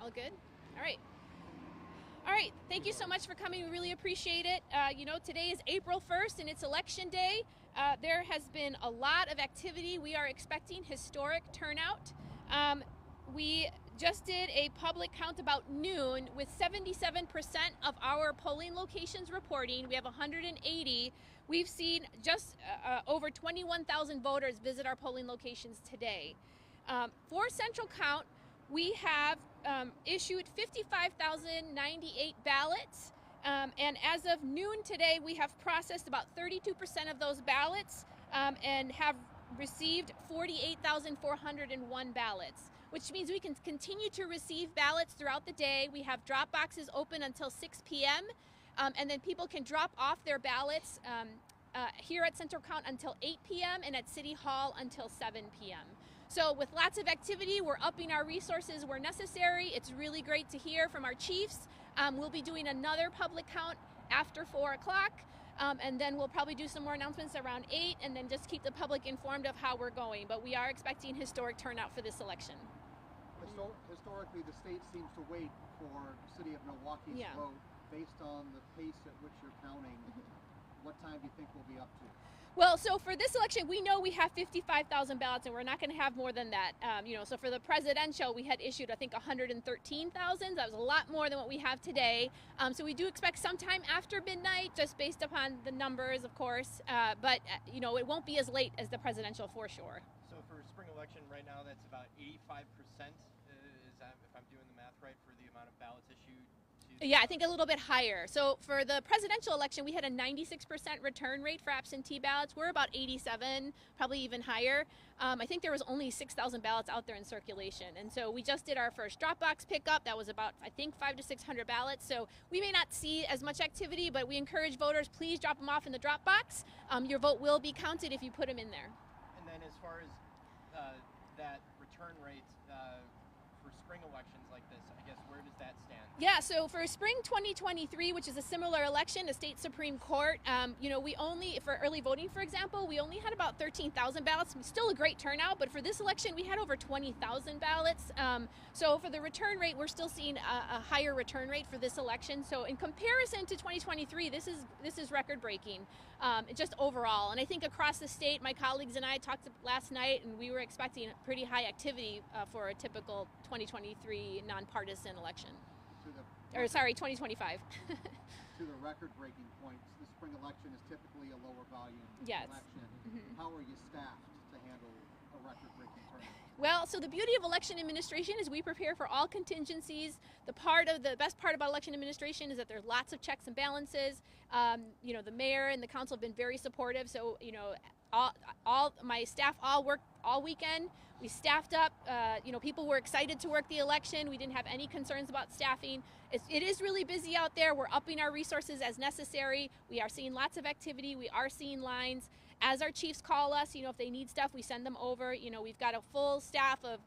All good? All right. All right, thank you so much for coming. We really appreciate it. You know, today is April 1st and it's election day. There has been a lot of activity. We are expecting historic turnout. We just did a public count about noon with 77% of our polling locations reporting. We have 180. We've seen just over 21,000 voters visit our polling locations today. For Central Count, we have issued 55,098 ballots, and as of noon today, we have processed about 32% of those ballots and have received 48,401 ballots, which means we can continue to receive ballots throughout the day. We have drop boxes open until 6 p.m., and then people can drop off their ballots here at Central Count until 8 p.m. and at City Hall until 7 p.m. So with lots of activity, we're upping our resources where necessary. It's really great to hear from our chiefs. We'll be doing another public count after 4 o'clock, and then we'll probably do some more announcements around 8, and then just keep the public informed of how we're going. But we are expecting historic turnout for this election. Historically, the state seems to wait for the city of Milwaukee's vote based on the pace at which you're counting. What time do you think we'll be up to? Well, so for this election, we know we have 55,000 ballots, and we're not going to have more than that. You know, so for the presidential, we had issued, I think, 113,000. That was a lot more than what we have today. So we do expect sometime after midnight, just based upon the numbers, of course. But you know, it won't be as late as the presidential for sure. So for spring election right now, that's about 85%. Is that, if I'm doing the math right, for the amount of ballots issued? Yeah, I think a little bit higher. So for the presidential election, we had a 96% return rate for absentee ballots. We're about 87, probably even higher. I think there was only 6,000 ballots out there in circulation. And so we just did our first drop box pickup. That was about, I think, 500 to 600 ballots. So we may not see as much activity, but we encourage voters, please drop them off in the drop box. Your vote will be counted if you put them in there. And then as far as that return rate for spring elections like this, I guess, where does that stand? Yeah, so for spring 2023, which is a similar election, a state Supreme Court, you know, we only, for early voting, for example, we only had about 13,000 ballots. Still a great turnout, but for this election, we had over 20,000 ballots. So for the return rate, we're still seeing a higher return rate for this election. So in comparison to 2023, this is record-breaking, just overall. And I think across the state, my colleagues and I talked last night, and we were expecting pretty high activity for a typical 2023 nonpartisan election. Or sorry, 2025. To the record-breaking points, the spring election is typically a lower volume election. How are you staffed to handle a record-breaking turnout? Well, so the beauty of election administration is we prepare for all contingencies. The best part about election administration is that there's lots of checks and balances. You know, the mayor and the council have been very supportive. So, you know, all my staff all worked all weekend. We staffed up. You know, people were excited to work the election. We didn't have any concerns about staffing. It is really busy out there. We're upping our resources as necessary. We are seeing lots of activity. We are seeing lines. As our chiefs call us, you know, if they need stuff, we send them over. You know, we've got a full staff of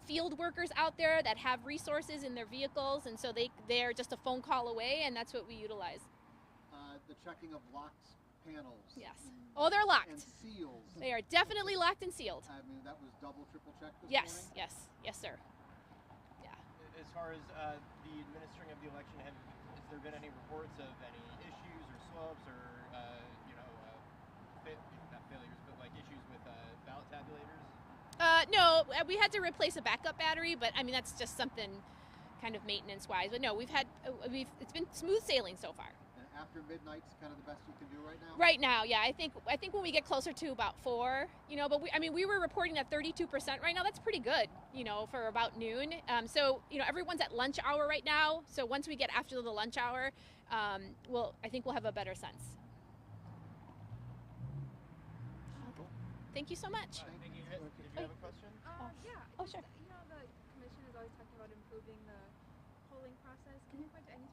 field workers out there that have resources in their vehicles, and so they're just a phone call away, and that's what we utilize. The checking of locked panels. Yes. Oh, they're locked. And seals. They are definitely locked and sealed. I mean, that was double, triple checked this Yes, morning? yes, sir. Yeah. As far as the administering of the election, has there been any reports of any issues or swabs or, you know, not failures, but like issues with ballot tabulators? No, we had to replace a backup battery, but I mean, that's just something kind of maintenance-wise. But no, it's been smooth sailing so far. After midnight's kind of the best you can do right now? Right now, yeah. I think when we get closer to about 4, you know, but we were reporting at 32% right now. That's pretty good, you know, for about noon. So, you know, everyone's at lunch hour right now. So once we get after the lunch hour, I think we'll have a better sense. Cool. Thank you so much. Did you have a question? Yeah. Oh, sure. You know, the commission is always talking about improving the polling process. Can you point to any